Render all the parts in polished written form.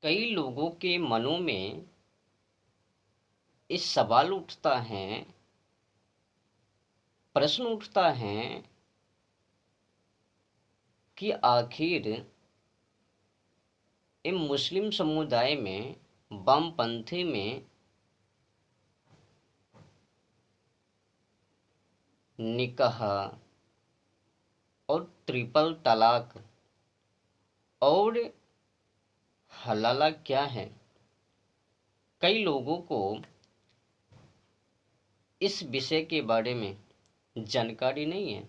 कई लोगों के मनों में इस सवाल उठता है, प्रश्न उठता है कि आखिर इन मुस्लिम समुदाय में, वामपंथी में निकाह और ट्रिपल तलाक और हलाला क्या है। कई लोगों को इस विषय के बारे में जानकारी नहीं है,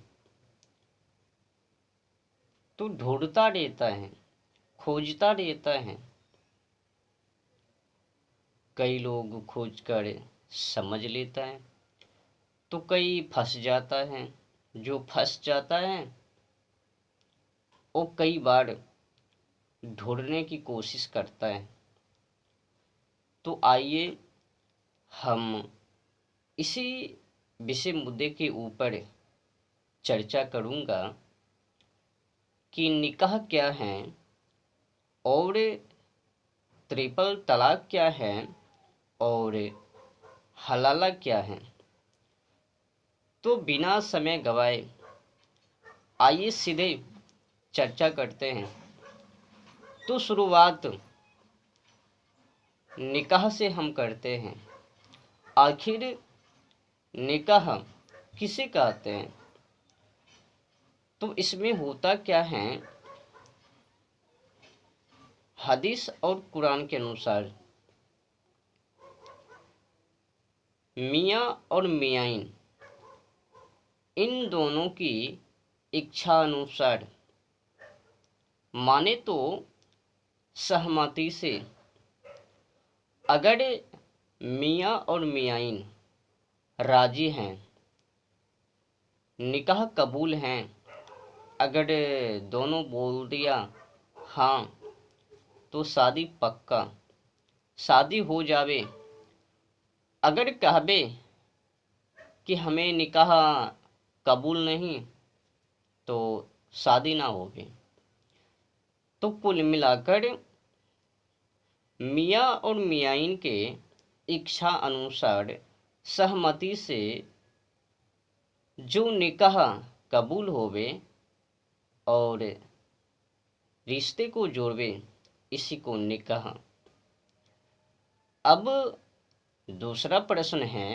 तो ढूंढता रहता है, खोजता रहता है। कई लोग खोज कर समझ लेता है, तो कई फंस जाता है। जो फंस जाता है वो कई बार ढूंढने की कोशिश करता है। तो आइए हम इसी विषय मुद्दे के ऊपर चर्चा करूंगा कि निकाह क्या है और ट्रिपल तलाक क्या है और हलाला क्या है। तो बिना समय गवाए आइए सीधे चर्चा करते हैं। तो शुरुआत निकाह से हम करते हैं। आखिर निकाह किसे कहते हैं? तो इसमें होता क्या है, हदीस और कुरान के अनुसार मियाँ और मियाइन इन दोनों की इच्छा अनुसार, माने तो सहमति से, अगर मियाँ और मियाइन राजी हैं, निकाह कबूल हैं, अगर दोनों बोल दिया हाँ, तो शादी पक्का, शादी हो जावे। अगर कहबे कि हमें निकाह कबूल नहीं, तो शादी ना होगी। तो कुल मिलाकर मियाँ और मियाइन के इच्छा अनुसार सहमति से जो निकाह कबूल होवे और रिश्ते को जोड़वे, इसी को निकाह। अब दूसरा प्रश्न है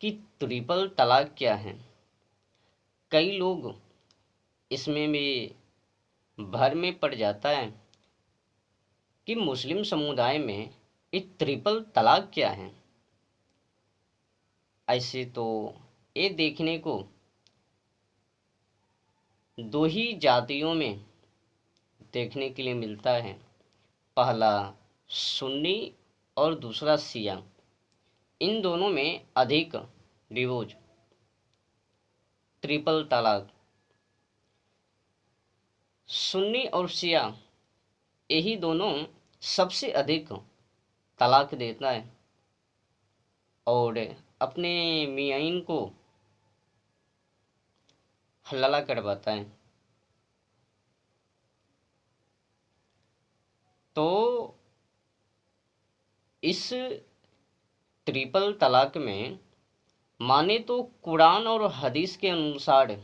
कि ट्रिपल तलाक क्या है। कई लोग इसमें भी भर में पड़ जाता है कि मुस्लिम समुदाय में ये ट्रिपल तलाक क्या है। ऐसे तो ये देखने को दो ही जातियों में देखने के लिए मिलता है, पहला सुन्नी और दूसरा शिया। इन दोनों में अधिक डिवोर्स, ट्रिपल तलाक। सुन्नी और शिया यही दोनों सबसे अधिक तलाक देता है और अपने मियाइन को हलाला करवाता है। तो इस ट्रिपल तलाक में माने तो कुरान और हदीस के अनुसार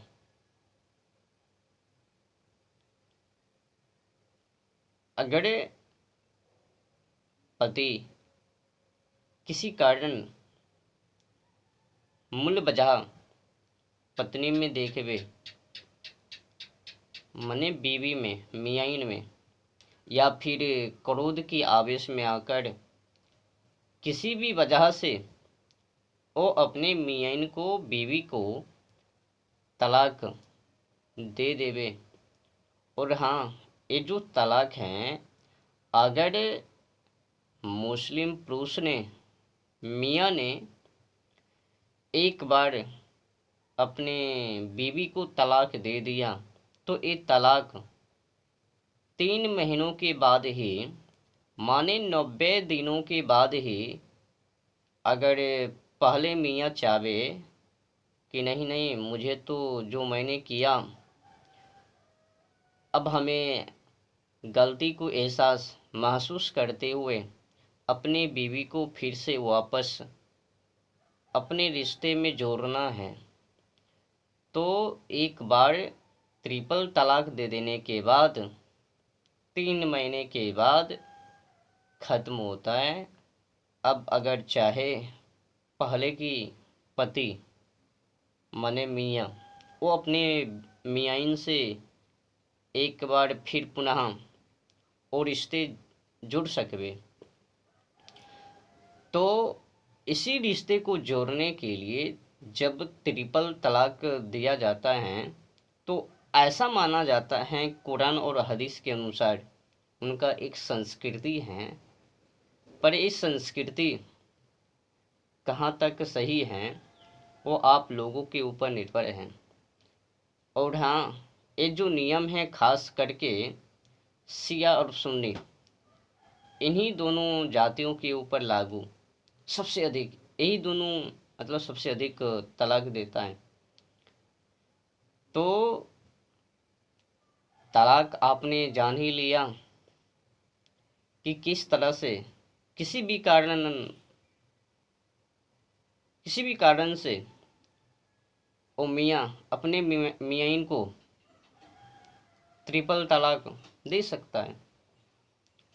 अगर पति किसी कारण मूल वजह पत्नी में देखे, मने बीवी में, मियाइन में, या फिर क्रोध की आवेश में आकर किसी भी वजह से वो अपने मियाइन को, बीवी को तलाक दे देवे। और हाँ, ये जो तलाक हैं, अगर मुस्लिम पुरुष ने, मियाँ ने एक बार अपने बीवी को तलाक दे दिया, तो ये तलाक 3 महीनों के बाद ही, माने 90 दिनों के बाद ही, अगर पहले मियाँ चाहे कि नहीं नहीं, मुझे तो जो मैंने किया अब हमें गलती को एहसास महसूस करते हुए अपनी बीवी को फिर से वापस अपने रिश्ते में जोड़ना है, तो एक बार ट्रिपल तलाक दे देने के बाद 3 महीने के बाद खत्म होता है। अब अगर चाहे पहले की पति माने मियाँ वो अपने मियाइन से एक बार फिर पुनः और रिश्ते जुड़ सकवे, तो इसी रिश्ते को जोड़ने के लिए जब ट्रिपल तलाक दिया जाता है तो ऐसा माना जाता है, कुरान और हदीस के अनुसार उनका एक संस्कृति है, पर इस संस्कृति कहाँ तक सही है वो आप लोगों के ऊपर निर्भर है। और हाँ, ये जो नियम है खास करके शिया और सुन्नी इन्हीं दोनों जातियों के ऊपर लागू सबसे अधिक, यही दोनों मतलब सबसे अधिक तलाक देता है। तो तलाक आपने जान ही लिया कि किस तरह से किसी भी कारण से वो मियाँ अपने मियाइन को ट्रिपल तलाक दे सकता है।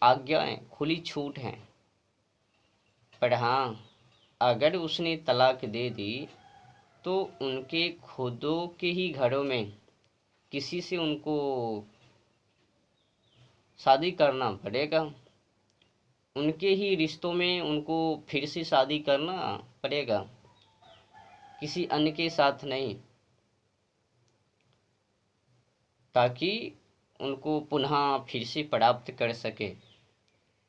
आज्ञाएं खुली छूट हैं, पर हाँ अगर उसने तलाक दे दी तो उनके खुदों के ही घरों में किसी से उनको शादी करना पड़ेगा, उनके ही रिश्तों में उनको फिर से शादी करना पड़ेगा, किसी अन्य के साथ नहीं, ताकि उनको पुनः फिर से प्राप्त कर सके।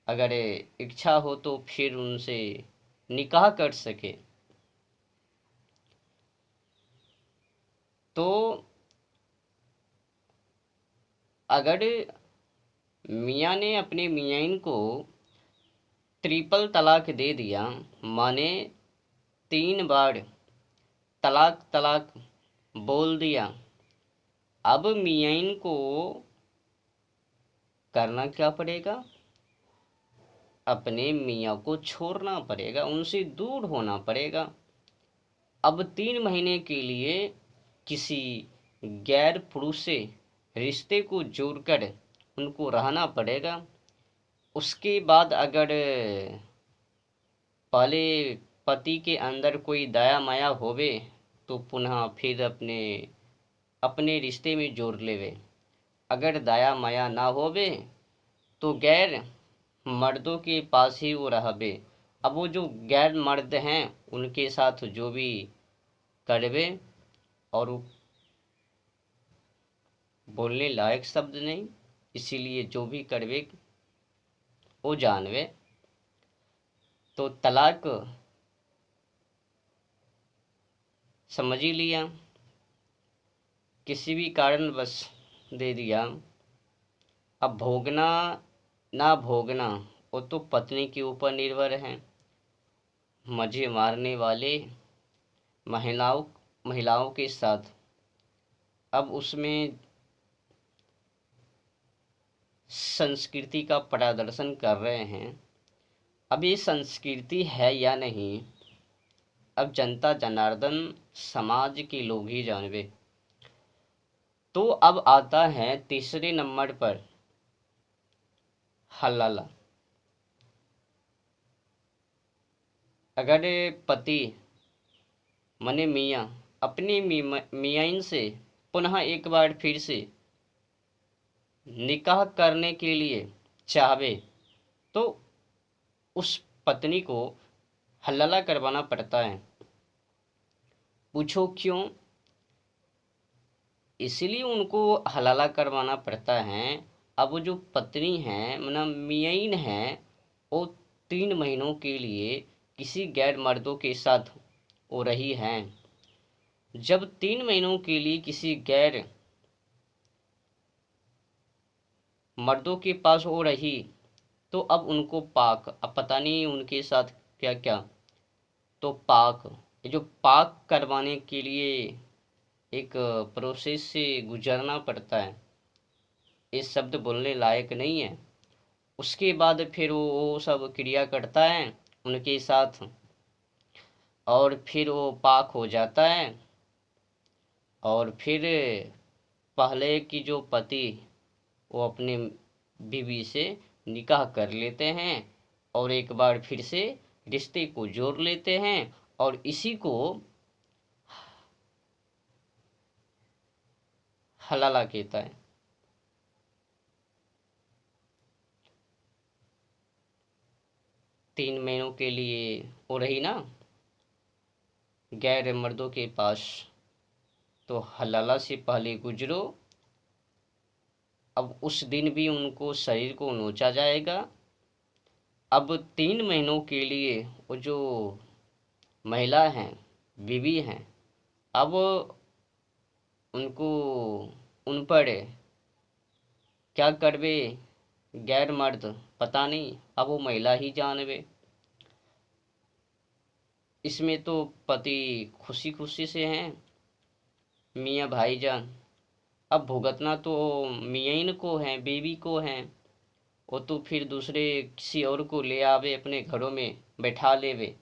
अगर इच्छा हो तो फिर उनसे निकाह कर सके। तो अगर मियाँ ने अपने मियाइन को ट्रिपल तलाक दे दिया, माने 3 बार तलाक तलाक बोल दिया, अब मियाइन को करना क्या पड़ेगा? अपने मियाँ को छोड़ना पड़ेगा, उनसे दूर होना पड़ेगा। अब 3 महीने के लिए किसी गैर पुरुष से रिश्ते को जोड़कर उनको रहना पड़ेगा। उसके बाद अगर पहले पति के अंदर कोई दया माया होवे तो पुनः फिर अपने रिश्ते में जोड़ लेवे। अगर दया माया ना होवे तो गैर मर्दों के पास ही वो रहबे। अब वो जो गैर मर्द हैं उनके साथ जो भी करवे, और बोलने लायक शब्द नहीं, इसीलिए जो भी करवे वो जानवे। तो तलाक समझ ही लिया, किसी भी कारण बस दे दिया। अब भोगना ना भोगना वो तो पत्नी के ऊपर निर्भर है। मजे मारने वाले महिलाओं के साथ अब उसमें संस्कृति का प्रदर्शन कर रहे हैं। अब ये संस्कृति है या नहीं, अब जनता जनार्दन समाज के लोग ही जानवे। तो अब आता है तीसरे नंबर पर हलाला। अगर पति मने मियाँ अपनी मियाइन से पुनः एक बार फिर से निकाह करने के लिए चाहे तो उस पत्नी को हलाला करवाना पड़ता है। पूछो क्यों? इसलिए उनको हलाला करवाना पड़ता है। अब वो जो पत्नी है मतलब मियाइन है वो 3 महीनों के लिए किसी गैर मर्दों के साथ हो रही हैं। जब 3 महीनों के लिए किसी गैर मर्दों के पास हो रही तो अब उनको पाक, अब पता नहीं उनके साथ क्या क्या, तो पाक, ये जो पाक करवाने के लिए एक प्रोसेस से गुजरना पड़ता है। ये शब्द बोलने लायक नहीं है। उसके बाद फिर वो सब क्रिया करता है उनके साथ, और फिर वो पाक हो जाता है। और फिर पहले की जो पति वो अपने बीवी से निकाह कर लेते हैं और एक बार फिर से रिश्ते को जोड़ लेते हैं, और इसी को हलाला कहता है। 3 महीनों के लिए वो रही ना गैर मर्दों के पास, तो हलाला से पहले गुजरो। अब उस दिन भी उनको शरीर को नोचा जाएगा। अब 3 महीनों के लिए वो जो महिला हैं, बीवी हैं, अब उनको उन पर क्या करवे गैर मर्द पता नहीं, अब वो महिला ही जानवे। इसमें तो पति खुशी खुशी से हैं मियाँ भाईजान। अब भुगतना तो मियाँ को है, बीवी को है। वो तो फिर दूसरे किसी और को ले आवे अपने घरों में बैठा लेवे,